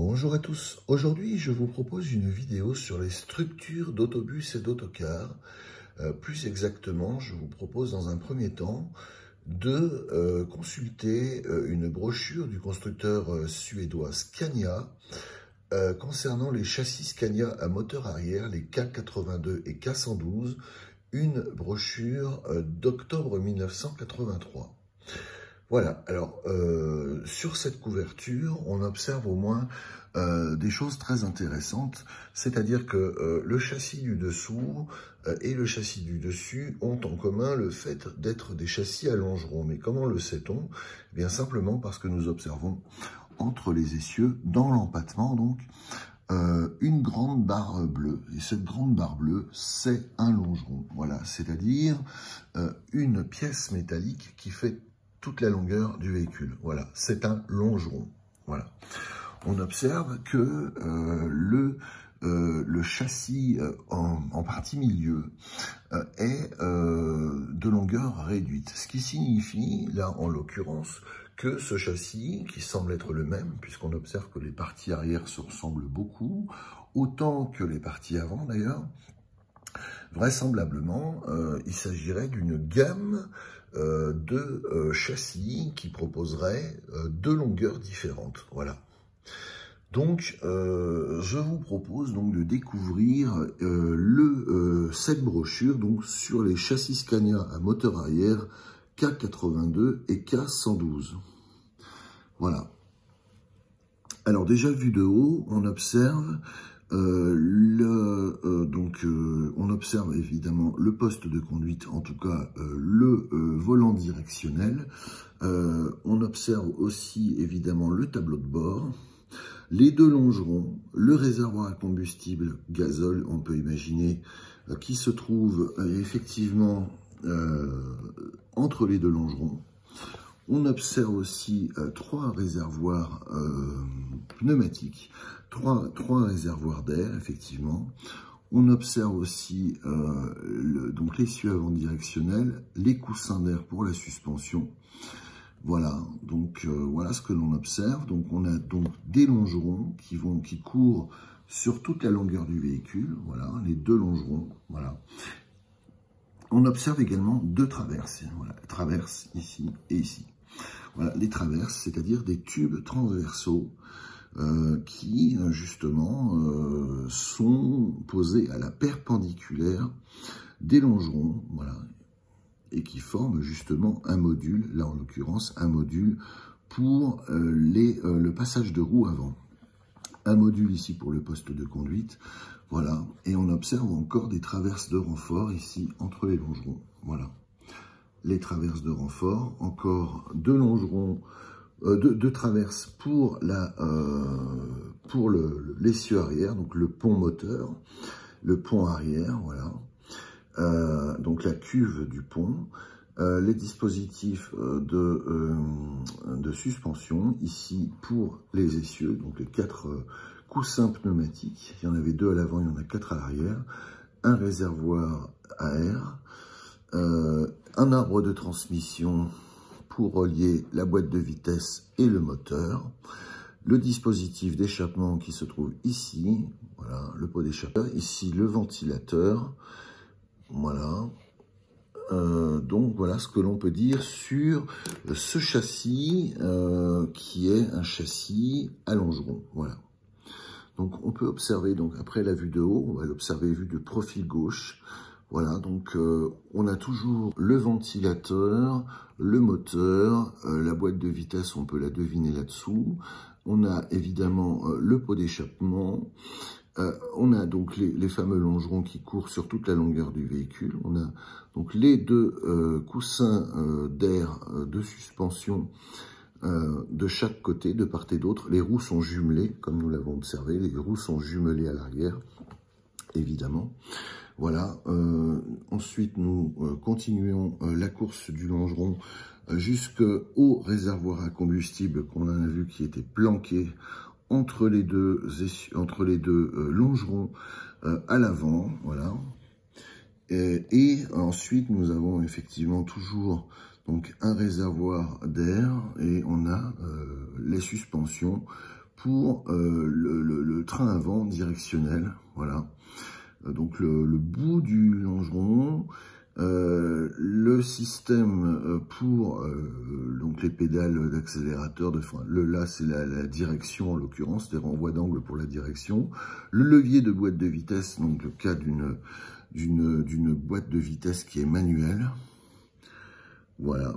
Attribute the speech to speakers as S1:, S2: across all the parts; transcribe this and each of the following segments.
S1: Bonjour à tous. Aujourd'hui, je vous propose une vidéo sur les structures d'autobus et d'autocars. Plus exactement, je vous propose dans un premier temps de consulter une brochure du constructeur suédois Scania concernant les châssis Scania à moteur arrière, les K82 et K112, une brochure d'octobre 1983. Voilà, alors sur cette couverture, on observe au moins des choses très intéressantes, c'est-à-dire que le châssis du dessous et le châssis du dessus ont en commun le fait d'être des châssis à longerons. Mais comment le sait-on? Eh bien simplement parce que nous observons entre les essieux, dans l'empattement donc, une grande barre bleue. Et cette grande barre bleue, c'est un longeron. Voilà, c'est-à-dire une pièce métallique qui fait toute la longueur du véhicule. Voilà, c'est un longeron. Voilà. On observe que le châssis en partie milieu est de longueur réduite. Ce qui signifie, là en l'occurrence, que ce châssis, qui semble être le même, puisqu'on observe que les parties arrière se ressemblent beaucoup, autant que les parties avant d'ailleurs, vraisemblablement, il s'agirait d'une gamme de châssis qui proposerait deux longueurs différentes. Voilà. Donc, je vous propose donc de découvrir cette brochure donc sur les châssis Scania à moteur arrière K82 et K112. Voilà. Alors déjà vu de haut, on observe on observe évidemment le poste de conduite, en tout cas le volant directionnel. On observe aussi évidemment le tableau de bord, les deux longerons, le réservoir à combustible gazole, on peut imaginer, qui se trouve effectivement entre les deux longerons. On observe aussi trois réservoirs pneumatiques, trois réservoirs d'air, effectivement. On observe aussi donc l'essieu avant directionnel, les coussins d'air pour la suspension. Voilà, donc voilà ce que l'on observe. Donc on a donc des longerons qui courent sur toute la longueur du véhicule. Voilà, les deux longerons. Voilà. On observe également deux traverses. Voilà, traverse ici et ici. Voilà, les traverses, c'est-à-dire des tubes transversaux qui, justement, sont posés à la perpendiculaire des longerons, voilà, et qui forment justement un module, là en l'occurrence, un module pour le passage de roue avant. Un module ici pour le poste de conduite, voilà, et on observe encore des traverses de renfort ici entre les longerons, voilà. Les traverses de renfort, encore deux longerons, deux traverses pour l'essieu arrière, donc le pont moteur, le pont arrière, voilà. Donc la cuve du pont, les dispositifs de suspension, ici pour les essieux, donc les quatre coussins pneumatiques, il y en avait deux à l'avant, il y en a quatre à l'arrière, un réservoir à air, un arbre de transmission pour relier la boîte de vitesse et le moteur, le dispositif d'échappement qui se trouve ici, voilà, le pot d'échappement, ici le ventilateur, voilà. Donc voilà ce que l'on peut dire sur ce châssis qui est un châssis à longeron, voilà. Donc on peut observer, donc après la vue de haut, on va l'observer vue de profil gauche. Voilà, donc on a toujours le ventilateur, le moteur, la boîte de vitesse, on peut la deviner là-dessous. On a évidemment le pot d'échappement. On a donc les fameux longerons qui courent sur toute la longueur du véhicule. On a donc les deux coussins d'air de suspension de chaque côté, de part et d'autre. Les roues sont jumelées, comme nous l'avons observé. Les roues sont jumelées à l'arrière, évidemment. Voilà, ensuite nous continuons la course du longeron jusqu'au réservoir à combustible qu'on a vu qui était planqué entre les deux longerons à l'avant, voilà. Et ensuite nous avons effectivement toujours donc un réservoir d'air et on a les suspensions pour le train avant directionnel, voilà. Donc le bout du longeron, le système pour donc les pédales d'accélérateur, là c'est la direction en l'occurrence, les renvois d'angle pour la direction, le levier de boîte de vitesse, donc le cas d'une boîte de vitesse qui est manuelle, voilà.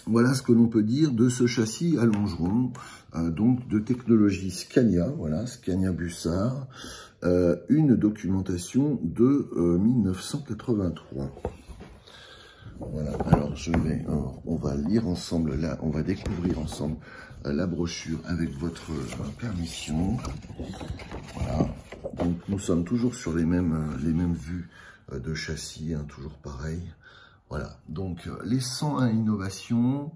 S1: Voilà ce que l'on peut dire de ce châssis à longeron, donc de technologie Scania, voilà, Scania Bussard, une documentation de 1983. Voilà, alors on va lire ensemble, là, on va découvrir ensemble la brochure avec votre permission. Voilà, donc nous sommes toujours sur les mêmes vues de châssis, hein, toujours pareil. Voilà, donc les 101 innovations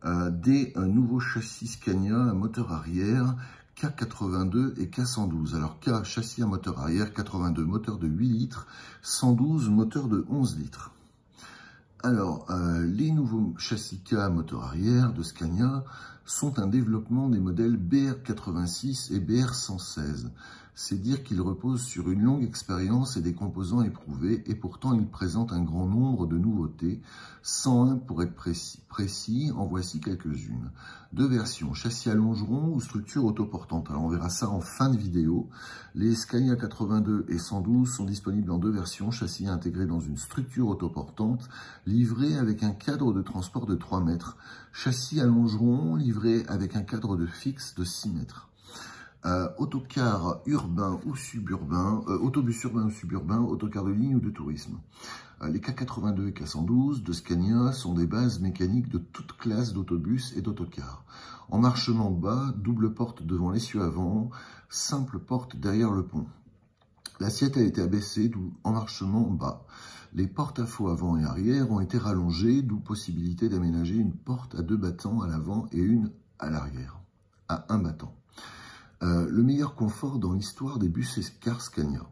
S1: des nouveaux châssis Scania à moteur arrière K82 et K112. Alors K, châssis à moteur arrière, 82, moteur de 8 litres, 112, moteur de 11 litres. Alors, les nouveaux châssis K à moteur arrière de Scania sont un développement des modèles BR86 et BR116. C'est dire qu'ils reposent sur une longue expérience et des composants éprouvés, et pourtant ils présentent un grand nombre de nouveautés. 101 pour être précis, en voici quelques-unes. 2 versions, châssis à longeron ou structure autoportante. Alors on verra ça en fin de vidéo. Les Scania 82 et 112 sont disponibles en 2 versions, châssis intégré dans une structure autoportante, livré avec un cadre de transport de 3 mètres. Châssis à longeron, livré avec un cadre de fixe de 6 mètres. Autocar urbain ou suburbain, autobus urbain ou suburbain, autocar de ligne ou de tourisme. Les K82 et K112 de Scania sont des bases mécaniques de toute classe d'autobus et d'autocars. Emmarchement bas, double porte devant l'essieu avant, simple porte derrière le pont. L'assiette a été abaissée, d'où emmarchement bas. Les porte-à-faux avant et arrière ont été rallongés, d'où possibilité d'aménager une porte à 2 battants à l'avant et une à l'arrière, à 1 battant. Le meilleur confort dans l'histoire des bus et cars Scania.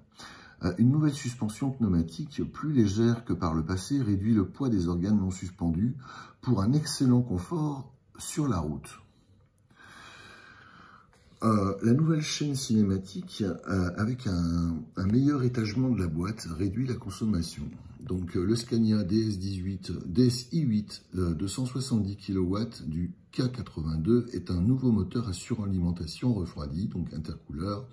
S1: Une nouvelle suspension pneumatique plus légère que par le passé réduit le poids des organes non suspendus pour un excellent confort sur la route. La nouvelle chaîne cinématique avec un meilleur étagement de la boîte réduit la consommation. Donc le Scania DSi8 de 170 kW du K82 est un nouveau moteur à suralimentation refroidie, donc intercouleur.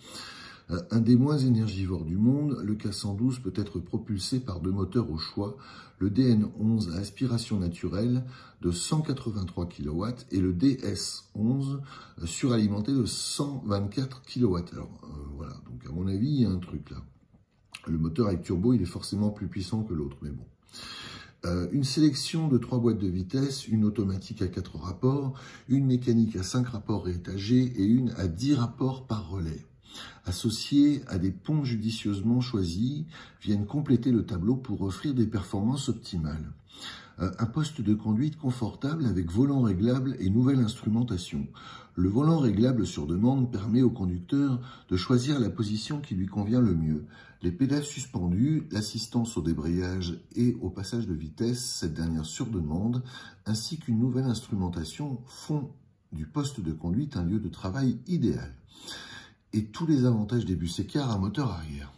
S1: Un des moins énergivores du monde, le K112 peut être propulsé par 2 moteurs au choix, le DN11 à aspiration naturelle de 183 kW et le DS11 suralimenté de 124 kW. Alors voilà, donc à mon avis, il y a un truc là. Le moteur avec turbo, il est forcément plus puissant que l'autre, mais bon. Une sélection de 3 boîtes de vitesse, une automatique à 4 rapports, une mécanique à 5 rapports réétagés et une à 10 rapports par relais. Associés à des ponts judicieusement choisis, viennent compléter le tableau pour offrir des performances optimales. Un poste de conduite confortable avec volant réglable et nouvelle instrumentation. Le volant réglable sur demande permet au conducteur de choisir la position qui lui convient le mieux. Les pédales suspendues, l'assistance au débrayage et au passage de vitesse, cette dernière sur demande, ainsi qu'une nouvelle instrumentation font du poste de conduite un lieu de travail idéal. Et tous les avantages des bus et cars à moteur arrière.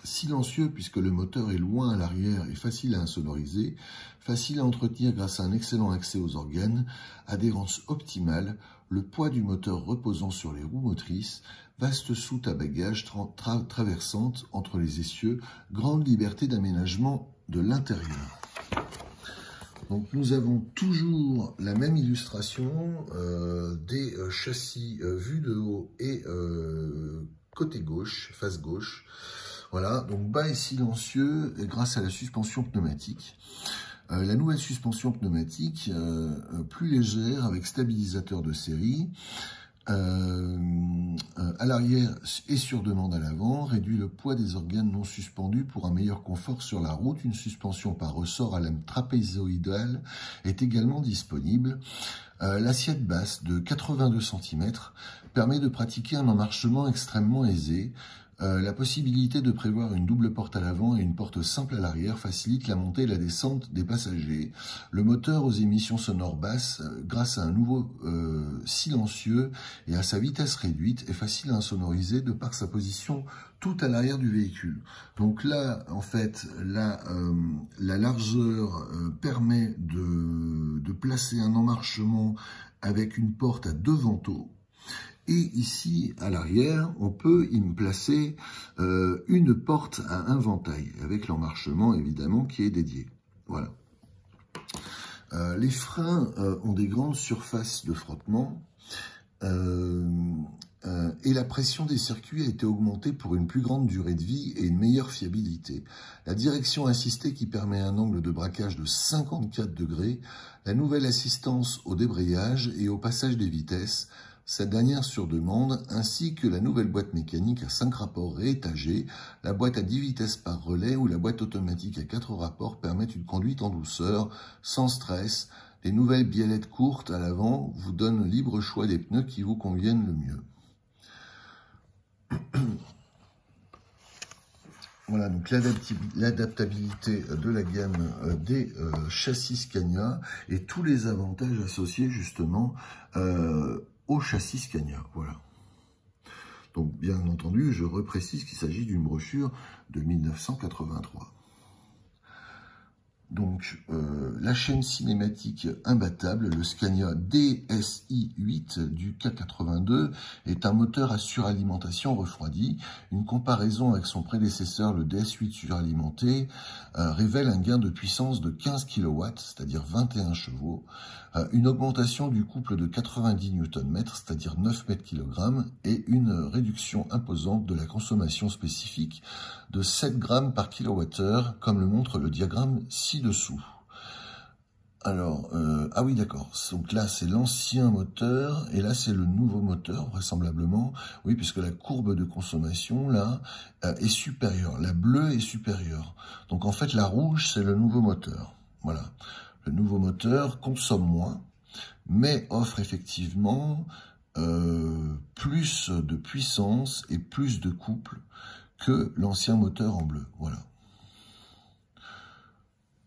S1: Silencieux puisque le moteur est loin à l'arrière et facile à insonoriser, facile à entretenir grâce à un excellent accès aux organes, adhérence optimale, le poids du moteur reposant sur les roues motrices, vaste soute à bagages traversante entre les essieux, grande liberté d'aménagement de l'intérieur. Donc nous avons toujours la même illustration des châssis vus de haut et côté gauche, face gauche. Voilà, donc bas et silencieux grâce à la suspension pneumatique. La nouvelle suspension pneumatique, plus légère avec stabilisateur de série, à l'arrière et sur demande à l'avant, réduit le poids des organes non suspendus pour un meilleur confort sur la route. Une suspension par ressort à lame trapézoïdale est également disponible. L'assiette basse de 82 cm permet de pratiquer un emmarchement extrêmement aisé. La possibilité de prévoir une double porte à l'avant et une porte simple à l'arrière facilite la montée et la descente des passagers. Le moteur aux émissions sonores basses, grâce à un nouveau silencieux et à sa vitesse réduite, est facile à insonoriser de par sa position tout à l'arrière du véhicule. Donc là, en fait, la largeur permet de placer un emmarchement avec une porte à 2 vantaux. Et ici, à l'arrière, on peut y placer une porte à inventail, avec l'emmarchement, évidemment, qui est dédié. Voilà. Les freins ont des grandes surfaces de frottement, et la pression des circuits a été augmentée pour une plus grande durée de vie et une meilleure fiabilité. La direction assistée qui permet un angle de braquage de 54 degrés, la nouvelle assistance au débrayage et au passage des vitesses, cette dernière sur demande, ainsi que la nouvelle boîte mécanique à 5 rapports réétagés, la boîte à 10 vitesses par relais ou la boîte automatique à 4 rapports permettent une conduite en douceur, sans stress. Les nouvelles biellettes courtes à l'avant vous donnent libre choix des pneus qui vous conviennent le mieux. Voilà, donc l'adaptabilité de la gamme des châssis Scania et tous les avantages associés justement au châssis Scania. Voilà. Donc bien entendu, je reprécise qu'il s'agit d'une brochure de 1983. Donc, la chaîne cinématique imbattable, le Scania DSi-8 du K82, est un moteur à suralimentation refroidi. Une comparaison avec son prédécesseur, le DS8 suralimenté, révèle un gain de puissance de 15 kW, c'est-à-dire 21 chevaux, une augmentation du couple de 90 Nm, c'est-à-dire 9 m/kg, et une réduction imposante de la consommation spécifique de 7 grammes par kWh, comme le montre le diagramme ci-dessous. Alors, ah oui, d'accord. Donc là, c'est l'ancien moteur, et là, c'est le nouveau moteur, vraisemblablement. Oui, puisque la courbe de consommation, là, est supérieure. La bleue est supérieure. Donc, en fait, la rouge, c'est le nouveau moteur. Voilà. Le nouveau moteur consomme moins, mais offre effectivement plus de puissance et plus de couple que l'ancien moteur en bleu. Voilà.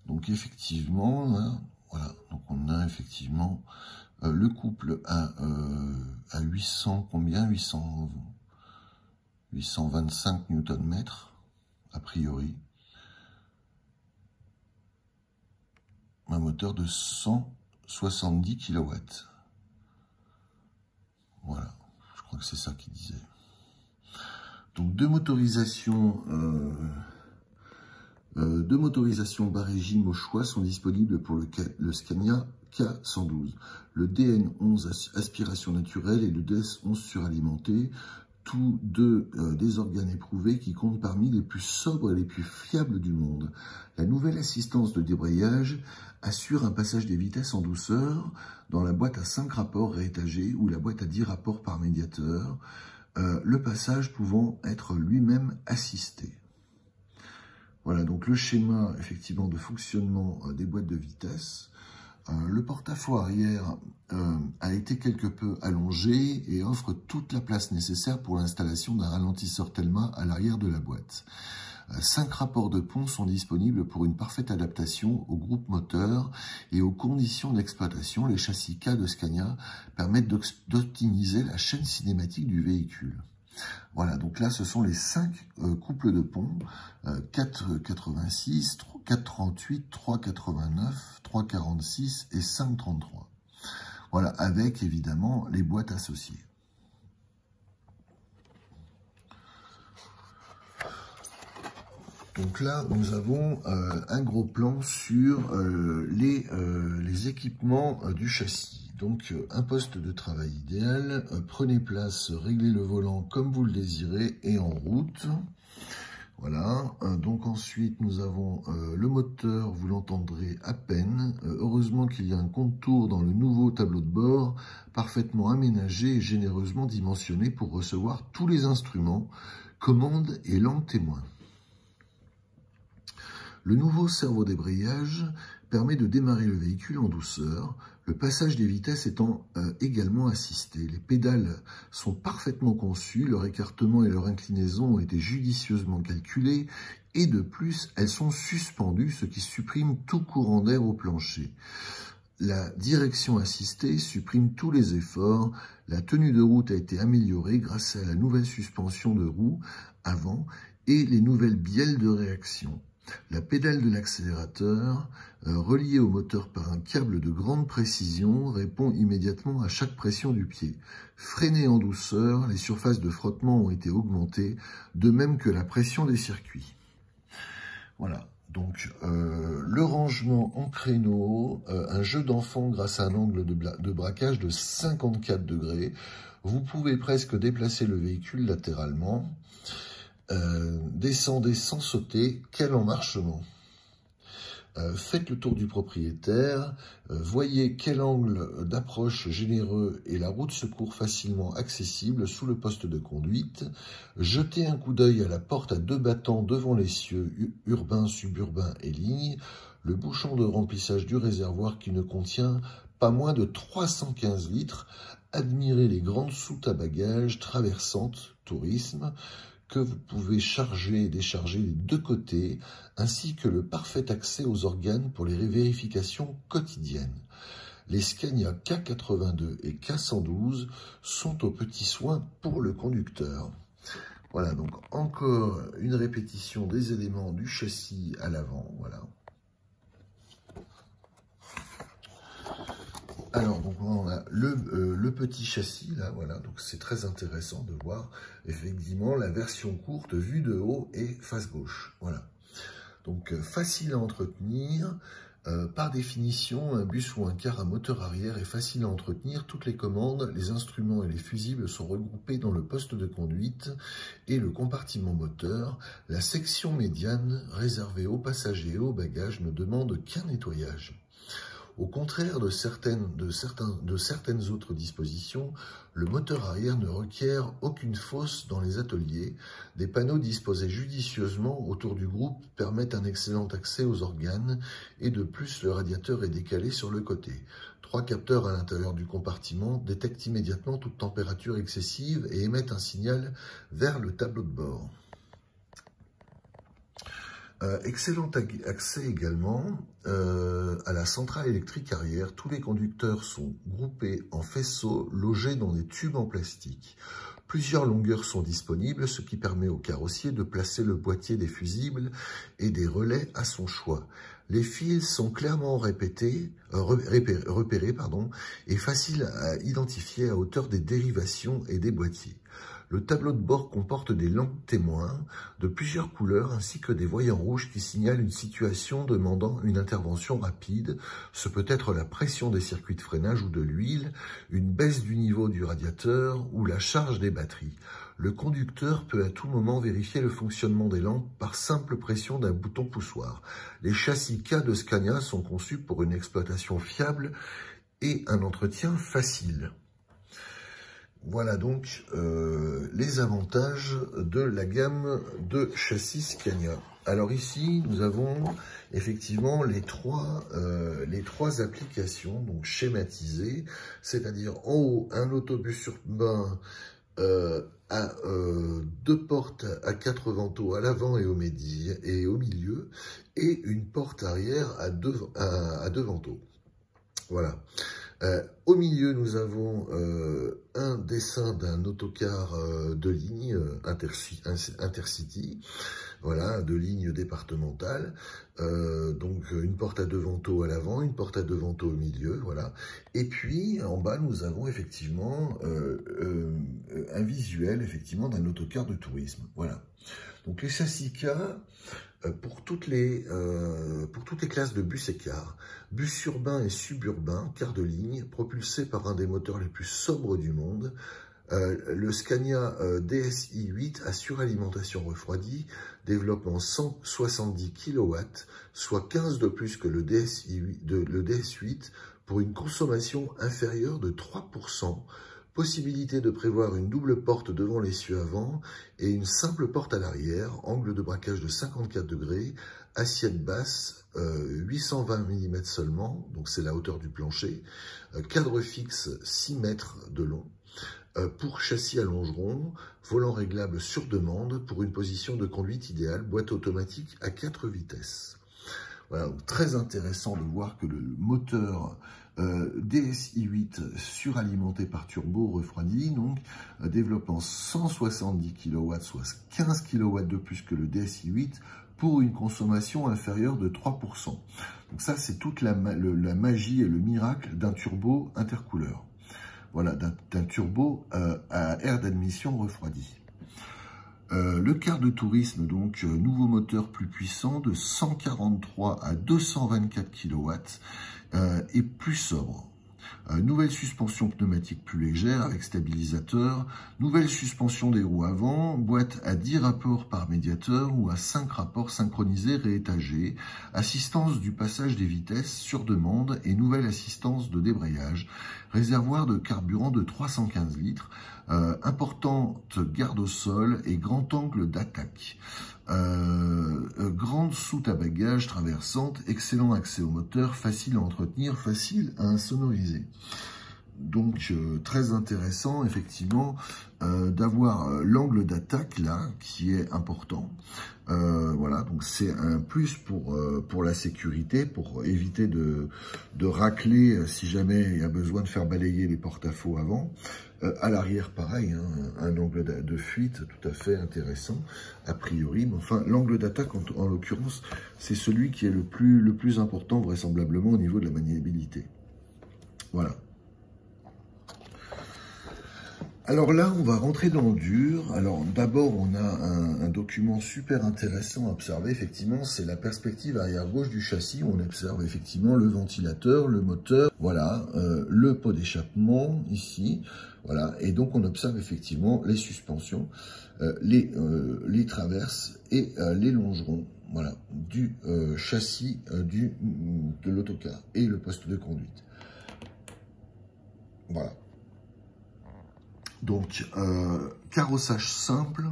S1: Donc effectivement, là, voilà. Donc on a effectivement le couple à 800 combien 825 Nm a priori. Un moteur de 170 kW. Voilà. Je crois que c'est ça qu'il disait. Donc deux motorisations bas régime au choix sont disponibles pour le Scania K112. Le DN11 aspiration naturelle et le DS11 suralimenté, tous deux des organes éprouvés qui comptent parmi les plus sobres et les plus fiables du monde. La nouvelle assistance de débrayage assure un passage des vitesses en douceur dans la boîte à 5 rapports réétagés ou la boîte à 10 rapports par médiateur, le passage pouvant être lui-même assisté. Voilà donc le schéma effectivement de fonctionnement des boîtes de vitesse. Le porte-à-faux arrière a été quelque peu allongé et offre toute la place nécessaire pour l'installation d'un ralentisseur Telma à l'arrière de la boîte. 5 rapports de pont sont disponibles pour une parfaite adaptation au groupe moteur et aux conditions d'exploitation. Les châssis K de Scania permettent d'optimiser la chaîne cinématique du véhicule. Voilà, donc là, ce sont les 5 couples de ponts, 4,86, 4,38, 3,89, 3,46 et 5,33. Voilà, avec évidemment les boîtes associées. Donc là, nous avons un gros plan sur les équipements du châssis. Donc, un poste de travail idéal, prenez place, réglez le volant comme vous le désirez et en route. Voilà, donc ensuite nous avons le moteur, vous l'entendrez à peine. Heureusement qu'il y a un contour dans le nouveau tableau de bord, parfaitement aménagé et généreusement dimensionné pour recevoir tous les instruments, commandes et langues témoins. Le nouveau servo-débrayage permet de démarrer le véhicule en douceur. Le passage des vitesses étant également assisté. Les pédales sont parfaitement conçues, leur écartement et leur inclinaison ont été judicieusement calculés, et de plus, elles sont suspendues, ce qui supprime tout courant d'air au plancher. La direction assistée supprime tous les efforts. La tenue de route a été améliorée grâce à la nouvelle suspension de roue avant et les nouvelles bielles de réaction. La pédale de l'accélérateur, reliée au moteur par un câble de grande précision, répond immédiatement à chaque pression du pied. Freinée en douceur, les surfaces de frottement ont été augmentées, de même que la pression des circuits. Voilà, donc le rangement en créneau, un jeu d'enfant grâce à un angle de braquage de 54 degrés. Vous pouvez presque déplacer le véhicule latéralement. Descendez sans sauter, quel emmarchement! Faites le tour du propriétaire, voyez quel angle d'approche généreux et la roue de secours facilement accessible sous le poste de conduite. Jetez un coup d'œil à la porte à 2 battants devant l'essieu, urbain, suburbain et ligne, le bouchon de remplissage du réservoir qui ne contient pas moins de 315 litres. Admirez les grandes soutes à bagages traversantes, tourisme, que vous pouvez charger et décharger des 2 côtés, ainsi que le parfait accès aux organes pour les vérifications quotidiennes. Les Scania K82 et K112 sont aux petits soins pour le conducteur. Voilà, donc encore une répétition des éléments du châssis à l'avant, voilà. Alors, donc on a le petit châssis, là, voilà, donc c'est très intéressant de voir, effectivement, la version courte, vue de haut et face gauche, voilà. Donc, facile à entretenir, par définition, un bus ou un car à moteur arrière est facile à entretenir, toutes les commandes, les instruments et les fusibles sont regroupés dans le poste de conduite et le compartiment moteur. La section médiane, réservée aux passagers et aux bagages, ne demande qu'un nettoyage. Au contraire de certaines autres dispositions, le moteur arrière ne requiert aucune fosse dans les ateliers. Des panneaux disposés judicieusement autour du groupe permettent un excellent accès aux organes et de plus le radiateur est décalé sur le côté. 3 capteurs à l'intérieur du compartiment détectent immédiatement toute température excessive et émettent un signal vers le tableau de bord. Excellent accès également à la centrale électrique arrière. Tous les conducteurs sont groupés en faisceaux logés dans des tubes en plastique. Plusieurs longueurs sont disponibles, ce qui permet au carrossier de placer le boîtier des fusibles et des relais à son choix. Les fils sont clairement repérés et faciles à identifier à hauteur des dérivations et des boîtiers. Le tableau de bord comporte des lampes témoins de plusieurs couleurs ainsi que des voyants rouges qui signalent une situation demandant une intervention rapide. Ce peut être la pression des circuits de freinage ou de l'huile, une baisse du niveau du radiateur ou la charge des batteries. Le conducteur peut à tout moment vérifier le fonctionnement des lampes par simple pression d'un bouton poussoir. Les châssis K de Scania sont conçus pour une exploitation fiable et un entretien facile. Voilà donc les avantages de la gamme de châssis Scania. Alors ici, nous avons effectivement les trois applications donc schématisées, c'est-à-dire en haut un autobus urbain à 2 portes à 4 vantaux à l'avant et au milieu, et une porte arrière à 2 vantaux. Voilà. Au milieu, nous avons un dessin d'un autocar de ligne Intercity, voilà, de ligne départementale. Donc une porte à 2 vantaux à l'avant, une porte à 2 vantaux au milieu, voilà. Et puis en bas, nous avons effectivement un visuel effectivement d'un autocar de tourisme, voilà. Donc les châssis K pour toutes les classes de bus et cars, bus urbain et suburbain, car de ligne, propulsé par un des moteurs les plus sobres du monde. Le Scania DSi 8 a suralimentation refroidie, développant 170 kW, soit 15 de plus que le DS8 pour une consommation inférieure de 3%. Possibilité de prévoir une double porte devant l'essieu avant et une simple porte à l'arrière, angle de braquage de 54 degrés, assiette basse, 820 mm seulement, donc c'est la hauteur du plancher, cadre fixe 6 mètres de long, pour châssis à longeron, volant réglable sur demande pour une position de conduite idéale, boîte automatique à 4 vitesses. Voilà, donc très intéressant de voir que le moteur DSi8 suralimenté par turbo refroidi, donc développant 170 kW, soit 15 kW de plus que le DSi8, pour une consommation inférieure de 3%. Donc ça, c'est toute la magie et le miracle d'un turbo intercouleur. Voilà, d'un turbo à air d'admission refroidi. Le car de tourisme, donc, nouveau moteur plus puissant de 143 à 224 kW et plus sobre. Nouvelle suspension pneumatique plus légère avec stabilisateur, nouvelle suspension des roues avant, boîte à 10 rapports par médiateur ou à 5 rapports synchronisés réétagés, assistance du passage des vitesses sur demande et nouvelle assistance de débrayage, réservoir de carburant de 315 litres, importante garde au sol et grand angle d'attaque. Grande soute à bagages traversante, excellent accès au moteur, facile à entretenir, facile à insonoriser. Donc très intéressant effectivement d'avoir l'angle d'attaque là qui est important. Voilà, donc c'est un plus pour la sécurité, pour éviter de racler si jamais il y a besoin de faire balayer les porte-à-faux avant. À l'arrière, pareil, hein, un angle de fuite tout à fait intéressant, a priori. Mais enfin, l'angle d'attaque, en l'occurrence, c'est celui qui est le plus important, vraisemblablement, au niveau de la maniabilité. Voilà. Alors là, on va rentrer dans le dur. Alors d'abord, on a un document super intéressant à observer. Effectivement, c'est la perspective arrière gauche du châssis. Où on observe effectivement le ventilateur, le moteur, voilà, le pot d'échappement ici, voilà. Et donc on observe effectivement les suspensions, les traverses et les longerons, voilà, du châssis de l'autocar et le poste de conduite. Voilà. Donc, carrossage simple,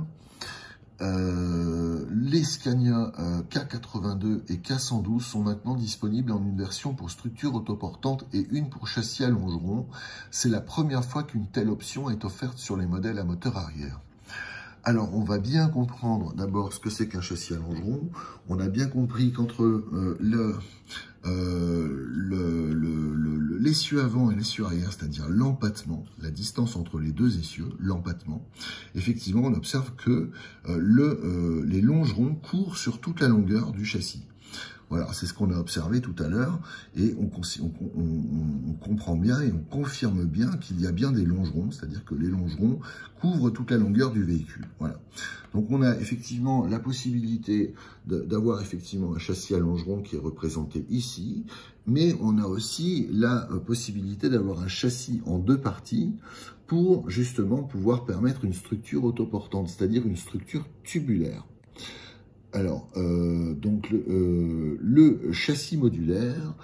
S1: les Scania K82 et K112 sont maintenant disponibles en une version pour structure autoportante et une pour châssis à longeron. C'est la première fois qu'une telle option est offerte sur les modèles à moteur arrière. Alors, on va bien comprendre d'abord ce que c'est qu'un châssis à longeron. On a bien compris qu'entre l'essieu avant et l'essieu arrière, c'est-à-dire l'empattement, la distance entre les deux essieux, l'empattement, effectivement, on observe que les longerons courent sur toute la longueur du châssis. Voilà, c'est ce qu'on a observé tout à l'heure, et on comprend bien et on confirme bien qu'il y a bien des longerons, c'est-à-dire que les longerons couvrent toute la longueur du véhicule. Voilà. Donc on a effectivement la possibilité d'avoir effectivement un châssis à longeron qui est représenté ici, mais on a aussi la possibilité d'avoir un châssis en deux parties pour justement pouvoir permettre une structure autoportante, c'est-à-dire une structure tubulaire. Alors, donc le châssis modulaire,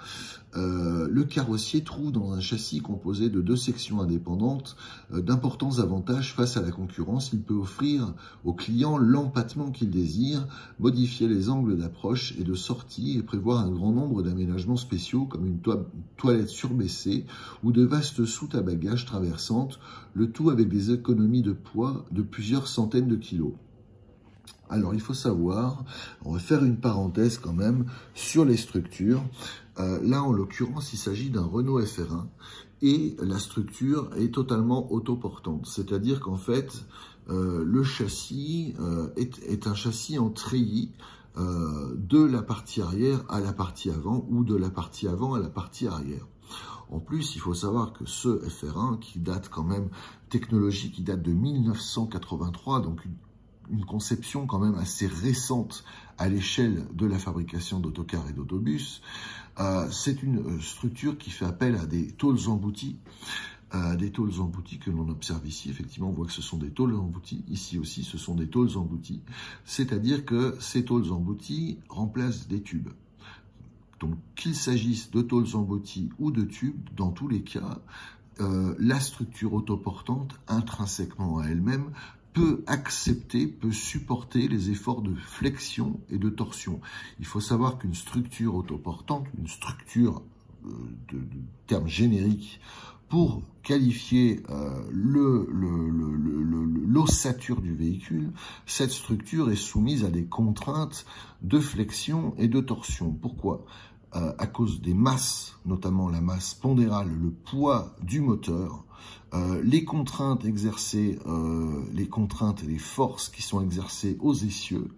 S1: le carrossier trouve dans un châssis composé de deux sections indépendantes d'importants avantages face à la concurrence. Il peut offrir au client l'empattement qu'il désire, modifier les angles d'approche et de sortie et prévoir un grand nombre d'aménagements spéciaux comme une toilette surbaissée ou de vastes soutes à bagages traversantes, le tout avec des économies de poids de plusieurs centaines de kilos. Alors, il faut savoir, on va faire une parenthèse quand même sur les structures. Là, en l'occurrence, il s'agit d'un Renault FR1 et la structure est totalement autoportante. C'est-à-dire qu'en fait, le châssis est un châssis en treillis de la partie arrière à la partie avant ou de la partie avant à la partie arrière. En plus, il faut savoir que ce FR1, qui date quand même, technologie qui date de 1983, donc une conception quand même assez récente à l'échelle de la fabrication d'autocars et d'autobus. C'est une structure qui fait appel à des tôles embouties, que l'on observe ici. Effectivement, on voit que ce sont des tôles embouties. Ici aussi, ce sont des tôles embouties. C'est-à-dire que ces tôles embouties remplacent des tubes. Donc, qu'il s'agisse de tôles embouties ou de tubes, dans tous les cas, la structure autoportante, intrinsèquement à elle-même, peut accepter, peut supporter les efforts de flexion et de torsion. Il faut savoir qu'une structure autoportante, une structure de terme générique, pour qualifier l'ossature du véhicule, cette structure est soumise à des contraintes de flexion et de torsion. Pourquoi ? À cause des masses, notamment la masse pondérale, le poids du moteur, les contraintes exercées, les contraintes et les forces qui sont exercées aux essieux,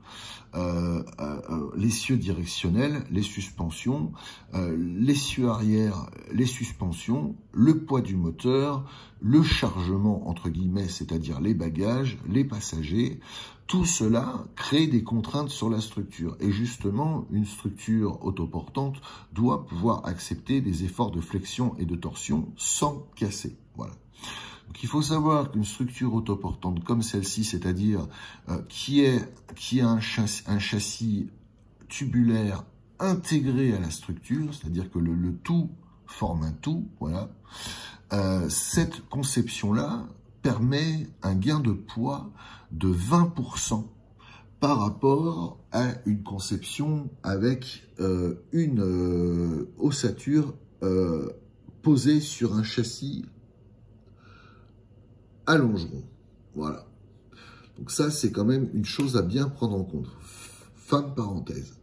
S1: l'essieu directionnel, les suspensions, l'essieu arrière, les suspensions, le poids du moteur, le chargement entre guillemets, c'est-à-dire les bagages, les passagers, tout cela crée des contraintes sur la structure. Et justement, une structure autoportante doit pouvoir accepter des efforts de flexion et de torsion sans casser. Voilà. Donc, il faut savoir qu'une structure autoportante comme celle-ci, c'est-à-dire qui a un châssis tubulaire intégré à la structure, c'est-à-dire que le tout forme un tout, voilà. Cette conception-là permet un gain de poids de 20% par rapport à une conception avec une ossature posée sur un châssis à longeron. Voilà. Donc ça, c'est quand même une chose à bien prendre en compte. Fin de parenthèse.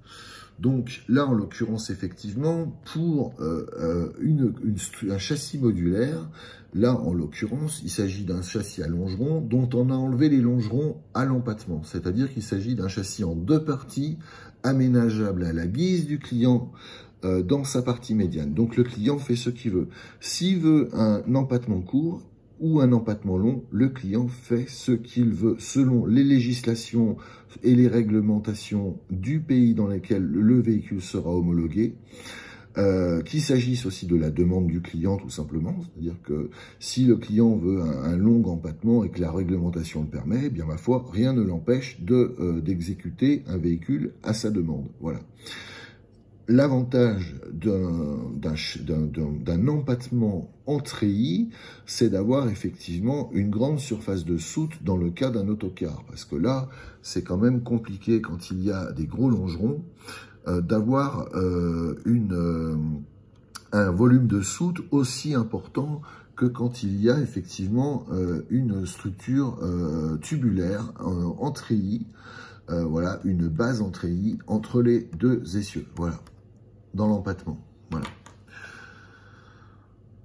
S1: Donc là, en l'occurrence, effectivement, pour un châssis modulaire, là, en l'occurrence, il s'agit d'un châssis à longeron dont on a enlevé les longerons à l'empattement. C'est-à-dire qu'il s'agit d'un châssis en deux parties, aménageable à la guise du client dans sa partie médiane. Donc le client fait ce qu'il veut. S'il veut un empattement court ou un empattement long, le client fait ce qu'il veut selon les législations et les réglementations du pays dans lequel le véhicule sera homologué. Qu'il s'agisse aussi de la demande du client tout simplement, c'est-à-dire que si le client veut un long empattement et que la réglementation le permet, eh bien ma foi, rien ne l'empêche d'exécuter un véhicule à sa demande. Voilà. L'avantage d'un empattement en treillis, c'est d'avoir effectivement une grande surface de soute dans le cas d'un autocar. Parce que là, c'est quand même compliqué quand il y a des gros longerons d'avoir un volume de soute aussi important que quand il y a effectivement une structure tubulaire en treillis. Voilà, une base en treillis entre les deux essieux. Voilà. Dans l'empattement, voilà.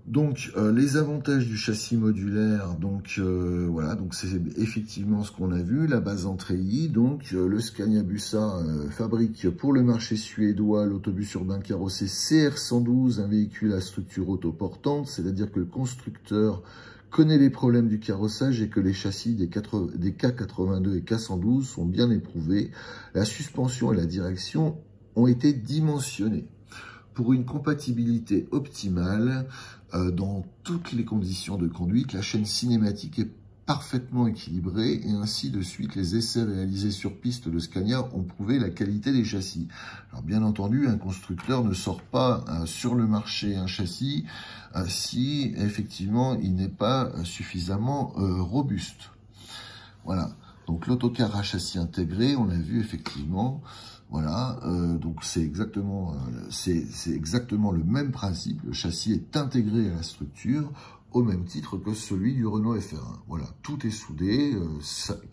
S1: Donc, les avantages du châssis modulaire, donc voilà, donc c'est effectivement ce qu'on a vu, la base en treillis, donc le Scania Bussa fabrique pour le marché suédois l'autobus urbain carrossé CR112, un véhicule à structure autoportante, c'est-à-dire que le constructeur connaît les problèmes du carrossage et que les châssis des K82 et K112 sont bien éprouvés. La suspension et la direction ont été dimensionnés pour une compatibilité optimale dans toutes les conditions de conduite. La chaîne cinématique est parfaitement équilibrée et ainsi de suite. Les essais réalisés sur piste de Scania ont prouvé la qualité des châssis. Alors bien entendu, un constructeur ne sort pas sur le marché un châssis si effectivement il n'est pas suffisamment robuste. Voilà. Donc l'autocar à châssis intégré, on l'a vu effectivement. Voilà, donc c'est exactement le même principe. Le châssis est intégré à la structure au même titre que celui du Renault FR1. Voilà, tout est soudé,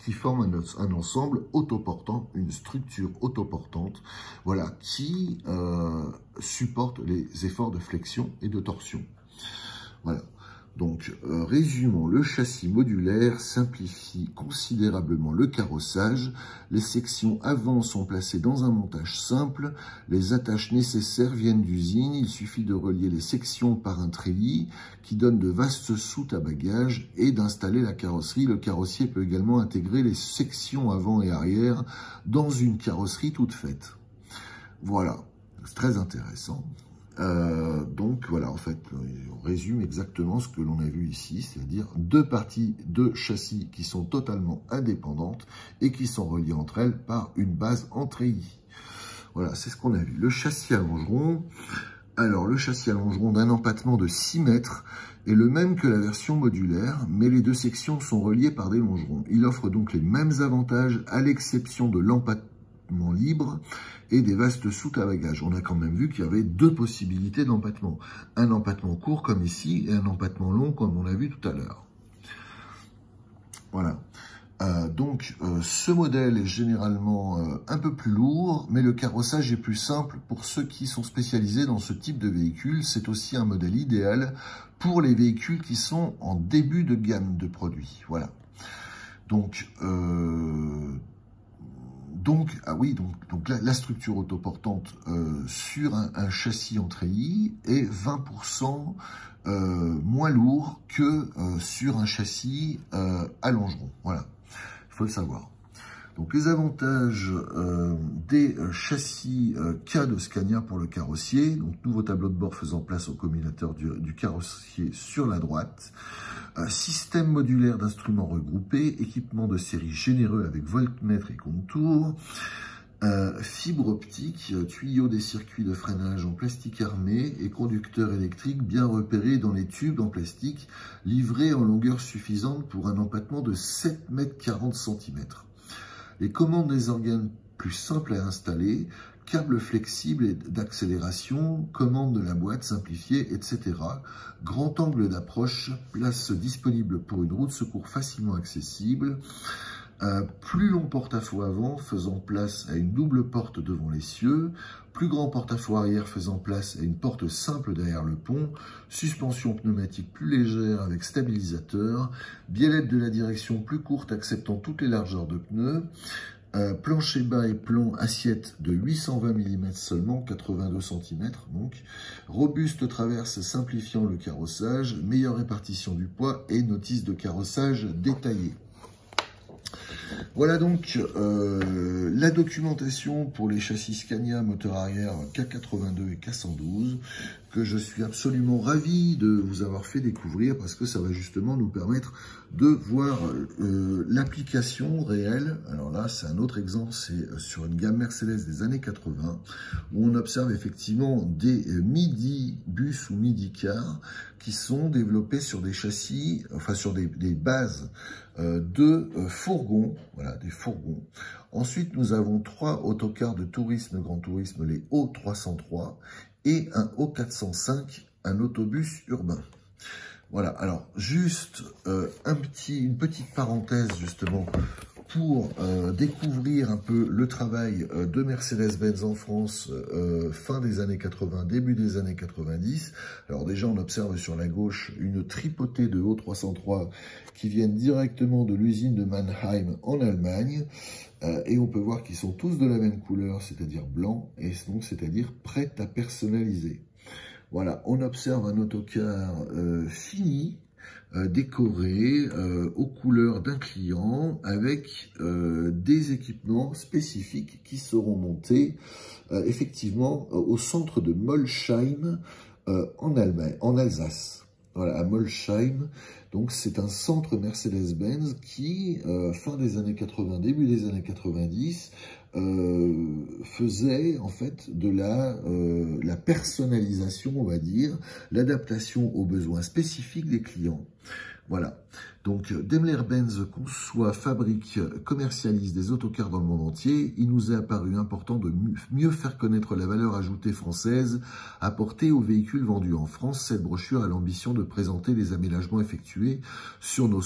S1: qui forme un ensemble autoportant, une structure autoportante, voilà, qui supporte les efforts de flexion et de torsion. Voilà. Donc, résumons, le châssis modulaire simplifie considérablement le carrossage. Les sections avant sont placées dans un montage simple. Les attaches nécessaires viennent d'usine. Il suffit de relier les sections par un treillis qui donne de vastes soutes à bagages et d'installer la carrosserie. Le carrossier peut également intégrer les sections avant et arrière dans une carrosserie toute faite. Voilà, c'est très intéressant. Donc voilà, en fait, on résume exactement ce que l'on a vu ici, c'est-à-dire deux parties de châssis qui sont totalement indépendantes et qui sont reliées entre elles par une base en treillis. Voilà, c'est ce qu'on a vu. Le châssis à longeron, Alors, le châssis à longeron d'un empattement de 6 mètres est le même que la version modulaire, mais les deux sections sont reliées par des longerons. Il offre donc les mêmes avantages à l'exception de l'empattement libre et des vastes soutes à bagages. On a quand même vu qu'il y avait deux possibilités d'empattement. Un empattement court comme ici et un empattement long comme on a vu tout à l'heure. Voilà. Ce modèle est généralement un peu plus lourd, mais le carrossage est plus simple pour ceux qui sont spécialisés dans ce type de véhicule. C'est aussi un modèle idéal pour les véhicules qui sont en début de gamme de produits. Voilà. Donc la structure autoportante sur un châssis en treillis est 20% moins lourd que sur un châssis à longeron. Voilà. Il faut le savoir. Donc les avantages des châssis K de Scania pour le carrossier. Donc nouveau tableau de bord faisant place au combinateur du carrossier sur la droite. Système modulaire d'instruments regroupés. Équipement de série généreux avec voltmètre et contour. Fibre optique, tuyaux des circuits de freinage en plastique armé et conducteurs électriques bien repérés dans les tubes en plastique, livrés en longueur suffisante pour un empattement de 7 mètres 40 cm. Les commandes des organes plus simples à installer, câbles flexibles et d'accélération, commande de la boîte simplifiée, etc. Grand angle d'approche, place disponible pour une roue de secours facilement accessible. Plus long porte-à-faux avant faisant place à une double porte devant l'essieu, plus grand porte-à-faux arrière faisant place à une porte simple derrière le pont, suspension pneumatique plus légère avec stabilisateur, biellette de la direction plus courte acceptant toutes les largeurs de pneus, plancher bas et plan assiette de 820 mm seulement, 82 cm donc, robuste traverse simplifiant le carrossage, meilleure répartition du poids et notice de carrossage détaillée. Voilà donc la documentation pour les châssis Scania moteur arrière K82 et K112 que je suis absolument ravi de vous avoir fait découvrir parce que ça va justement nous permettre de voir l'application réelle. Alors là, c'est un autre exemple, c'est sur une gamme Mercedes des années 80 où on observe effectivement des midi-bus ou midi-cars qui sont développés sur des châssis, enfin sur des bases de fourgons, voilà, des fourgons. Ensuite, nous avons 3 autocars de tourisme, grand tourisme, les O303, et un O405, un autobus urbain. Voilà, alors juste une petite parenthèse justement pour découvrir un peu le travail de Mercedes-Benz en France fin des années 80, début des années 90. Alors déjà, on observe sur la gauche une tripotée de O303 qui viennent directement de l'usine de Mannheim en Allemagne. Et on peut voir qu'ils sont tous de la même couleur, c'est-à-dire blanc, et donc c'est-à-dire prêt à personnaliser. Voilà, on observe un autocar fini, décoré aux couleurs d'un client avec des équipements spécifiques qui seront montés effectivement au centre de Molsheim en Allemagne, en Alsace. Voilà, à Molsheim. Donc c'est un centre Mercedes-Benz qui, fin des années 80, début des années 90, faisait en fait de la personnalisation, on va dire, l'adaptation aux besoins spécifiques des clients. Voilà, donc Daimler-Benz conçoit, fabrique, commercialise des autocars dans le monde entier. Il nous est apparu important de mieux faire connaître la valeur ajoutée française apportée aux véhicules vendus en France. Cette brochure a l'ambition de présenter les aménagements effectués sur nos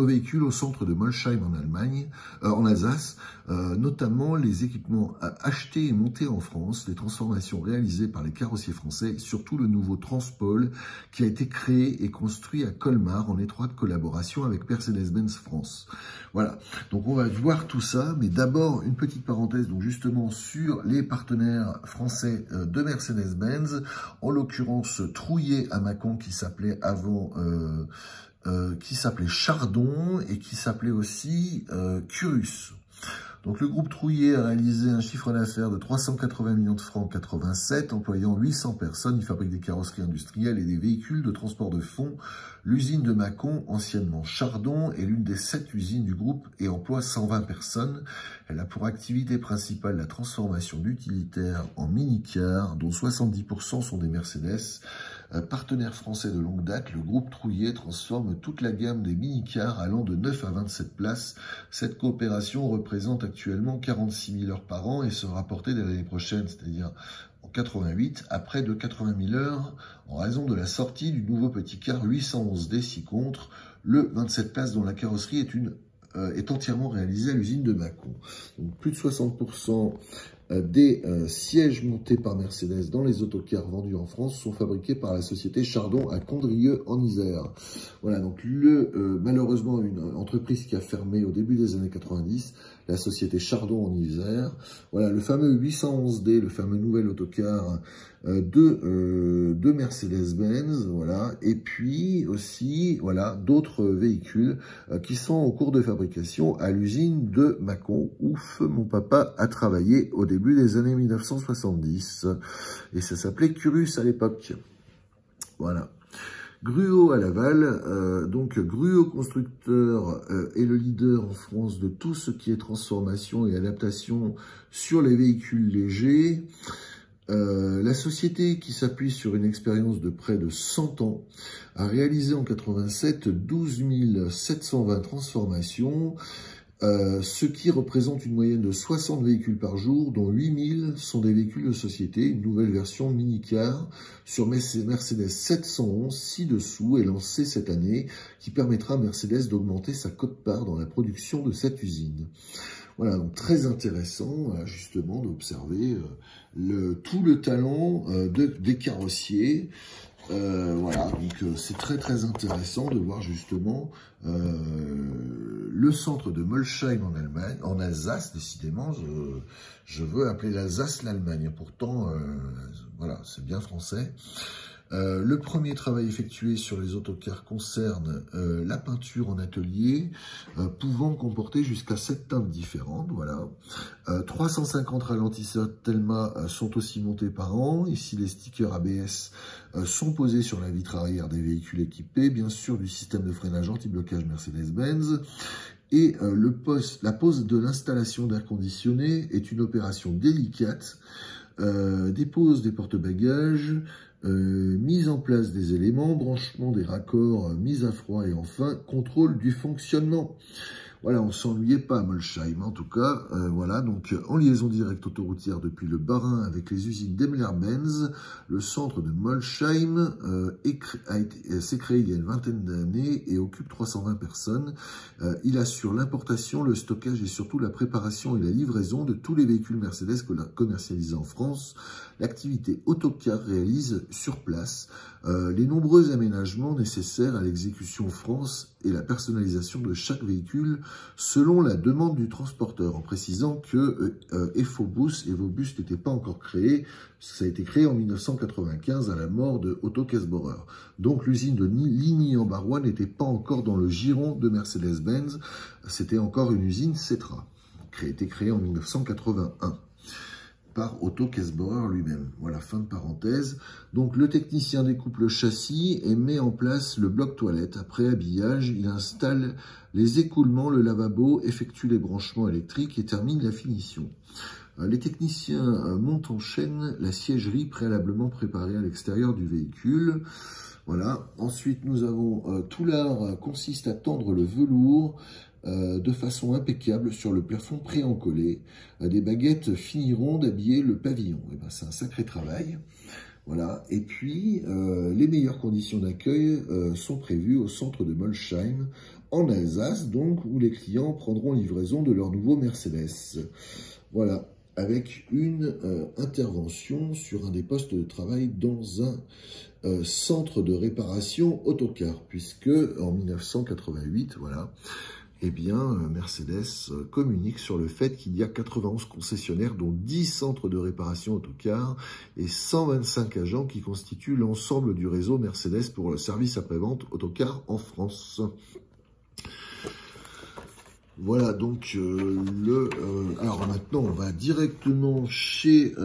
S1: véhicules au centre de Molsheim en Allemagne, en Alsace, notamment les équipements achetés et montés en France, les transformations réalisées par les carrossiers français, surtout le nouveau Transpol qui a été créé et construit à Colmar en étroite collaboration avec Mercedes-Benz France. Voilà, donc on va voir tout ça, mais d'abord une petite parenthèse donc justement sur les partenaires français de Mercedes-Benz, en l'occurrence Trouillet à Mâcon qui s'appelait avant... qui s'appelait Chardon et qui s'appelait aussi Curus. Donc le groupe Trouillet a réalisé un chiffre d'affaires de 380 millions de francs en 87, employant 800 personnes. Il fabrique des carrosseries industrielles et des véhicules de transport de fonds. L'usine de Mâcon, anciennement Chardon, est l'une des 7 usines du groupe et emploie 120 personnes. Elle a pour activité principale la transformation d'utilitaires en mini-cars, dont 70% sont des Mercedes. Partenaire français de longue date, le groupe Trouillet transforme toute la gamme des mini-cars allant de 9 à 27 places. Cette coopération représente actuellement 46 000 heures par an et sera portée dès l'année prochaine, c'est-à-dire en 88, à près de 80 000 heures en raison de la sortie du nouveau petit car 811D 6 contre, le 27 places dont la carrosserie est entièrement réalisée à l'usine de Mâcon. Donc plus de 60% des sièges montés par Mercedes dans les autocars vendus en France sont fabriqués par la société Chardon à Condrieu en Isère. Voilà, donc malheureusement une entreprise qui a fermé au début des années 90, la société Chardon en Isère. Voilà, le fameux 811D, le fameux nouvel autocar de Mercedes-Benz, voilà, et puis aussi, voilà, d'autres véhicules qui sont en cours de fabrication à l'usine de Mâcon, où feu mon papa a travaillé au début des années 1970, et ça s'appelait Curus à l'époque. Voilà. Gruau à Laval, donc Gruau Constructeur est le leader en France de tout ce qui est transformation et adaptation sur les véhicules légers. La société, qui s'appuie sur une expérience de près de 100 ans, a réalisé en 87 12 720 transformations, ce qui représente une moyenne de 60 véhicules par jour, dont 8000 sont des véhicules de société. Une nouvelle version mini-car sur Mercedes 711 ci-dessous est lancée cette année, qui permettra à Mercedes d'augmenter sa quote-part dans la production de cette usine. Voilà, donc très intéressant justement d'observer tout le talent des carrossiers. Voilà, donc c'est très intéressant de voir justement le centre de Molsheim en Allemagne, en Alsace, décidément, je veux appeler l'Alsace l'Allemagne, pourtant, voilà, c'est bien français. Le premier travail effectué sur les autocars concerne la peinture en atelier, pouvant comporter jusqu'à 7 teintes différentes. Voilà. 350 ralentisseurs Telma sont aussi montés par an. Ici, les stickers ABS sont posés sur la vitre arrière des véhicules équipés, bien sûr du système de freinage anti-blocage Mercedes-Benz. Et la pose de l'installation d'air conditionné est une opération délicate. Dépose des porte-bagages, mise en place des éléments, branchement des raccords, mise à froid et enfin contrôle du fonctionnement. Voilà, on ne s'ennuyait pas à Molsheim, en tout cas. Voilà, donc en liaison directe autoroutière depuis le Bas-Rhin avec les usines Daimler-Benz, le centre de Molsheim s'est créé il y a une vingtaine d'années et occupe 320 personnes. Il assure l'importation, le stockage et surtout la préparation et la livraison de tous les véhicules Mercedes commercialisés en France. L'activité autocar réalise sur place les nombreux aménagements nécessaires à l'exécution France et la personnalisation de chaque véhicule selon la demande du transporteur, en précisant que Efobus et Vobus n'étaient pas encore créés. Ça a été créé en 1995 à la mort de Otto Käsbohrer. Donc l'usine de Ligny en Barrois n'était pas encore dans le giron de Mercedes-Benz, c'était encore une usine Cetra, qui a été créée en 1981. Par Otto Käsbohrer lui-même. Voilà, fin de parenthèse. Donc le technicien découpe le châssis et met en place le bloc toilette. Après habillage, il installe les écoulements, le lavabo, effectue les branchements électriques et termine la finition. Les techniciens montent en chaîne la siègerie préalablement préparée à l'extérieur du véhicule. Voilà. Ensuite, nous avons tout l'art consiste à tendre le velours de façon impeccable sur le plafond préencollé. Des baguettes finiront d'habiller le pavillon. Et ben, c'est un sacré travail. Voilà. Et puis, les meilleures conditions d'accueil sont prévues au centre de Molsheim, en Alsace, donc, où les clients prendront livraison de leur nouveau Mercedes. Voilà. Avec une intervention sur un des postes de travail dans un centre de réparation autocar, puisque en 1988, voilà, eh bien, Mercedes communique sur le fait qu'il y a 91 concessionnaires, dont 10 centres de réparation autocar et 125 agents qui constituent l'ensemble du réseau Mercedes pour le service après-vente autocar en France. Voilà, donc alors maintenant, on va directement chez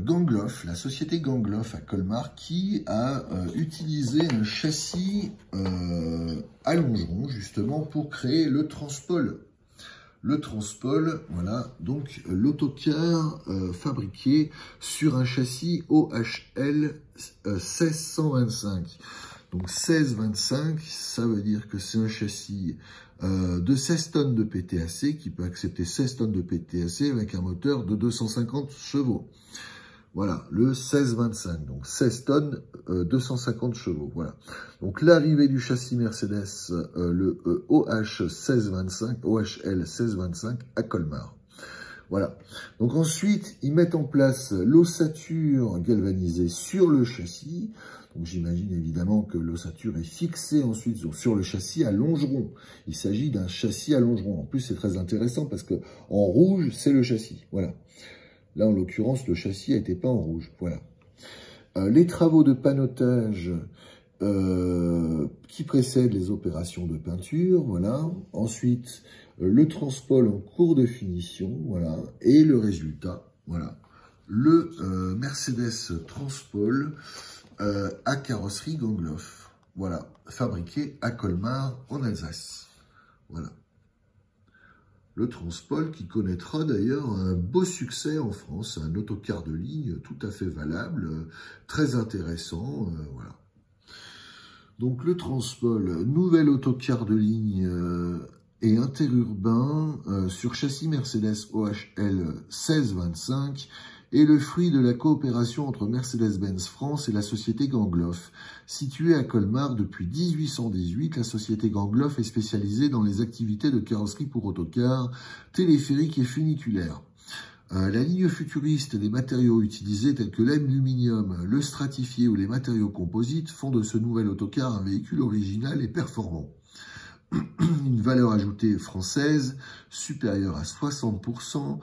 S1: Gangloff, la société Gangloff à Colmar, qui a utilisé un châssis à longeron, justement, pour créer le Transpol. Le Transpol, voilà, donc l'autocar fabriqué sur un châssis OHL 1625. Donc 1625, ça veut dire que c'est un châssis de 16 tonnes de PTAC qui peut accepter 16 tonnes de PTAC avec un moteur de 250 chevaux. Voilà, le 1625, donc 16 tonnes, 250 chevaux, voilà. Donc l'arrivée du châssis Mercedes, le OH 1625, OHL 1625 à Colmar. Voilà. Donc ensuite, ils mettent en place l'ossature galvanisée sur le châssis. Donc j'imagine évidemment que l'ossature est fixée ensuite sur le châssis à longeron. Il s'agit d'un châssis à longeron. En plus, c'est très intéressant parce que en rouge, c'est le châssis. Voilà. Là, en l'occurrence, le châssis a été peint en rouge. Voilà. Les travaux de panotage qui précèdent les opérations de peinture. Voilà. Ensuite, le Transpol en cours de finition. Voilà. Et le résultat. Voilà. Le Mercedes Transpol à carrosserie Gangloff. Voilà. Fabriqué à Colmar, en Alsace. Voilà. Le Transpol qui connaîtra d'ailleurs un beau succès en France, un autocar de ligne tout à fait valable, très intéressant, voilà. Donc le Transpol, nouvel autocar de ligne et interurbain sur châssis Mercedes OHL 1625 est le fruit de la coopération entre Mercedes-Benz France et la société Gangloff. Située à Colmar depuis 1818, la société Gangloff est spécialisée dans les activités de carrosserie pour autocars, téléphériques et funiculaires. La ligne futuriste des matériaux utilisés tels que l'aluminium, le stratifié ou les matériaux composites font de ce nouvel autocar un véhicule original et performant. Une valeur ajoutée française supérieure à 60%,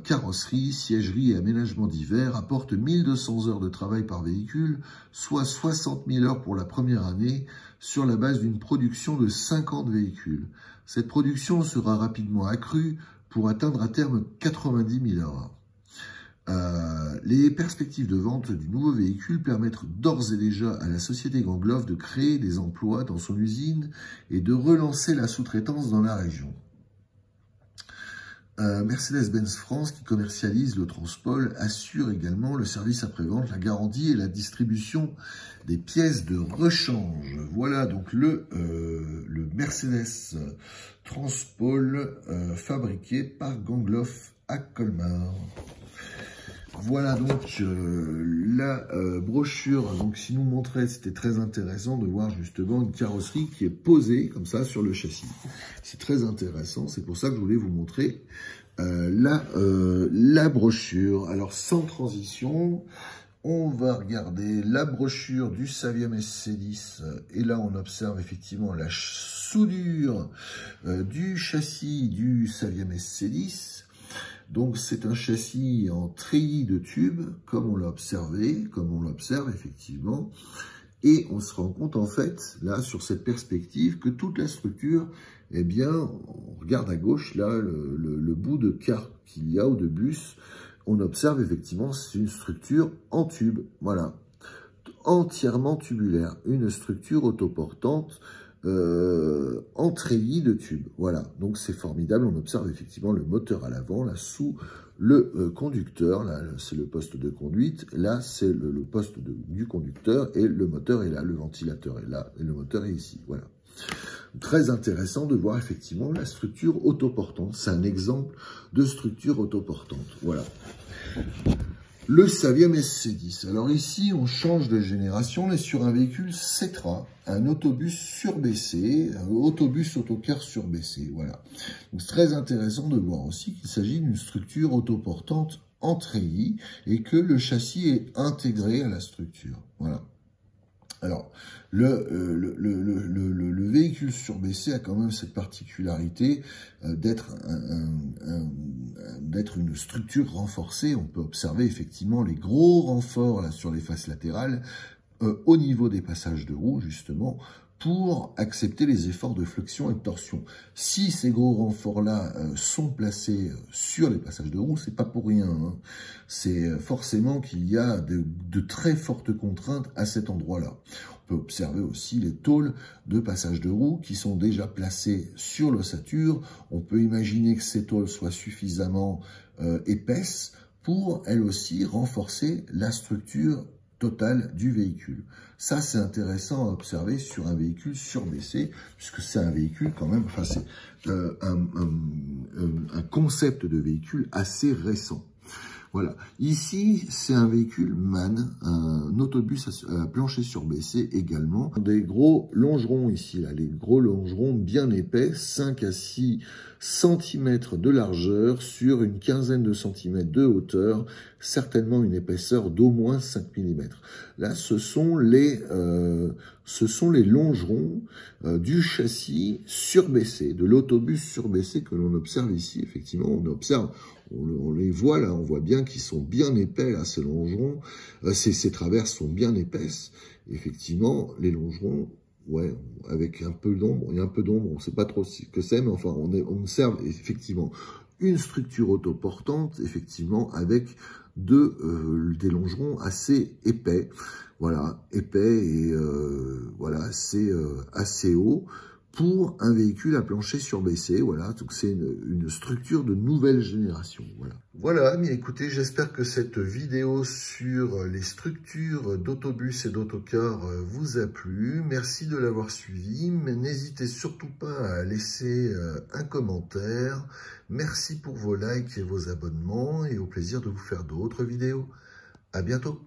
S1: carrosserie, siègerie et aménagement divers apporte 1200 heures de travail par véhicule, soit 60 000 heures pour la première année, sur la base d'une production de 50 véhicules. Cette production sera rapidement accrue pour atteindre à terme 90 000 heures. Les perspectives de vente du nouveau véhicule permettent d'ores et déjà à la société Gangloff de créer des emplois dans son usine et de relancer la sous-traitance dans la région. Mercedes-Benz France, qui commercialise le Transpol, assure également le service après-vente, la garantie et la distribution des pièces de rechange. Voilà donc le Mercedes Transpol fabriqué par Gangloff à Colmar. Voilà donc la brochure. Donc si nous montrait, c'était très intéressant de voir justement une carrosserie qui est posée comme ça sur le châssis. C'est très intéressant, c'est pour ça que je voulais vous montrer la brochure. Alors sans transition, on va regarder la brochure du Saviam SC10 et là on observe effectivement la soudure du châssis du Saviam SC10. Donc c'est un châssis en treillis de tube, comme on l'a observé, comme on l'observe effectivement, et on se rend compte en fait, là sur cette perspective, que toute la structure, eh bien, on regarde à gauche, là, le bout de car qu'il y a ou de bus, on observe effectivement, c'est une structure en tube, voilà, entièrement tubulaire, une structure autoportante, en treillis de tube. Voilà, donc c'est formidable. On observe effectivement le moteur à l'avant, là sous le conducteur, là c'est le poste de conduite, là c'est le poste du conducteur et le moteur est là, le ventilateur est là et le moteur est ici. Voilà. Très intéressant de voir effectivement la structure autoportante. C'est un exemple de structure autoportante. Voilà. Le Saviam SC10. Alors ici, on change de génération. On est sur un véhicule Cetra, un autobus surbaissé, un autocar surbaissé. Voilà. Donc c'est très intéressant de voir aussi qu'il s'agit d'une structure autoportante en treillis et que le châssis est intégré à la structure. Voilà. Alors, le véhicule surbaissé a quand même cette particularité d'être une structure renforcée. On peut observer effectivement les gros renforts là, sur les faces latérales au niveau des passages de roues, justement, pour accepter les efforts de flexion et de torsion. Si ces gros renforts-là sont placés sur les passages de roue, c'est pas pour rien, hein. C'est forcément qu'il y a de très fortes contraintes à cet endroit-là. On peut observer aussi les tôles de passage de roue qui sont déjà placées sur l'ossature. On peut imaginer que ces tôles soient suffisamment épaisses pour, elles aussi, renforcer la structure totale du véhicule. Ça, c'est intéressant à observer sur un véhicule surbaissé, puisque c'est un véhicule quand même, enfin c'est un concept de véhicule assez récent. Voilà. Ici, c'est un véhicule MAN, un autobus à plancher surbaissé également. Des gros longerons ici, là, les gros longerons bien épais, 5 à 6 cm de largeur sur une quinzaine de centimètres de hauteur, certainement une épaisseur d'au moins 5 mm. Là, ce sont les longerons du châssis surbaissé, de l'autobus surbaissé que l'on observe ici. Effectivement, on les voit là, on voit bien qu'ils sont bien épais là, ces longerons. Ces traverses sont bien épaisses. Effectivement, les longerons, ouais, avec un peu d'ombre, il y a un peu d'ombre, on ne sait pas trop ce que c'est, mais enfin, on observe effectivement une structure autoportante, effectivement, avec des longerons assez épais. Voilà, épais et voilà, assez haut pour un véhicule à plancher surbaissé. Voilà, donc c'est une structure de nouvelle génération. Voilà, mais écoutez, j'espère que cette vidéo sur les structures d'autobus et d'autocars vous a plu. Merci de l'avoir suivi, mais n'hésitez surtout pas à laisser un commentaire. Merci pour vos likes et vos abonnements et au plaisir de vous faire d'autres vidéos. À bientôt.